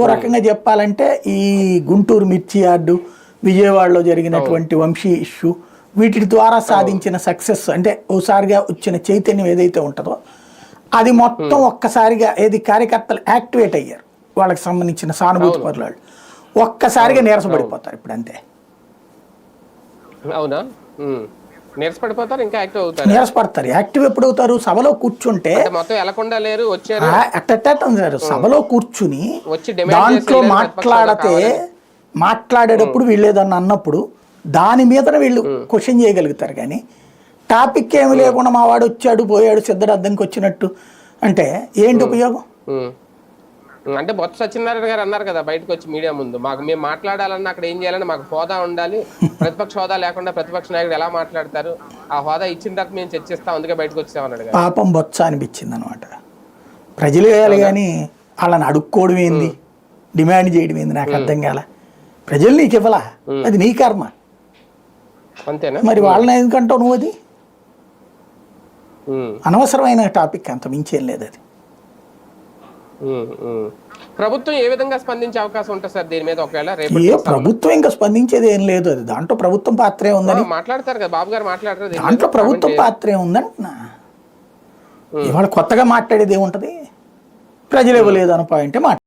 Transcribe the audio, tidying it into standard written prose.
ఓ రకంగా చెప్పాలంటే ఈ గుంటూరు మిర్చి యార్డు, విజయవాడలో జరిగినటువంటి వంశీ ఇష్యూ, వీటి ద్వారా సాధించిన సక్సెస్ అంటే ఓసారిగా వచ్చిన చైతన్యం ఏదైతే ఉంటుందో అది మొత్తం ఒక్కసారిగా ఏది కార్యకర్తలు యాక్టివేట్ అయ్యారు, వాళ్ళకి సంబంధించిన సానుభూతి పరులు ఒక్కసారిగా నీరసపడిపోతారు ఇప్పుడు అంతే. అవునా? నీరసపడిపోతారు, ఇంకా యాక్టివ్ అవుతారు. నీరసపడతారు. యాక్టివ్ ఎప్పుడు అవుతారు? సభలో కూర్చుంటే మొత్తం ఎలకుండా లేరు, వచ్చారు అట్టారు సభలో కూర్చుని దాంట్లో మాట్లాడేటప్పుడు వీళ్ళు ఏదన్నా అన్నప్పుడు దాని మీద వీళ్ళు క్వశ్చన్ చేయగలుగుతారు. కానీ టాపిక్ ఏమి లేకుండా మా వాడు వచ్చాడు పోయాడు సిద్ధడు అద్దంకి వచ్చినట్టు అంటే ఏంటి ఉపయోగం? అంటే బొత్స సత్యనారాయణ గారు అన్నారు కదా బయటకు వచ్చి మీడియా ముందు, మేము మాట్లాడాలన్నా అక్కడ ఏం చేయాలని మాకు హోదా ఉండాలి, ప్రతిపక్ష హోదా లేకుండా ప్రతిపక్ష నాయకుడు ఎలా మాట్లాడతారు, ఆ హోదా ఇచ్చిన తర్వాత మేము చర్చిస్తాం, అందుకే బయటకు వచ్చామన్నాడు. పాపం బొత్స అనిపించింది అనమాట. ప్రజలు వేయాలి కానీ వాళ్ళని అడుక్కోవడం ఏంది, డిమాండ్ చేయడం ఏంది నాకు అర్థం కాల. ప్రజలు నీకు ఇవ్వాలా, అది నీ కర్మ అంతేనా? మరి వాళ్ళని ఎందుకంటావు నువ్వు? అది అనవసరమైన టాపిక్, అంత మించేం లేదు అది. ప్రభుత్వం ఏ విధంగా స్పందించే అవకాశం ఉంటుంది సార్ దీని మీద? ఒకవేళ రేపు ప్రభుత్వం ఇంకా స్పందించేది ఏం లేదు, అది దాంట్లో ప్రభుత్వం పాత్రే ఉందని మాట్లాడతారు కదా బాబు గారు, మాట్లాడతారు దాంట్లో ప్రభుత్వం పాత్రే ఉందంటున్నా. ఇవాళ కొత్తగా మాట్లాడేది ఏముంటది? ప్రజలు ఇవ్వలేదు అన్న పాయింటే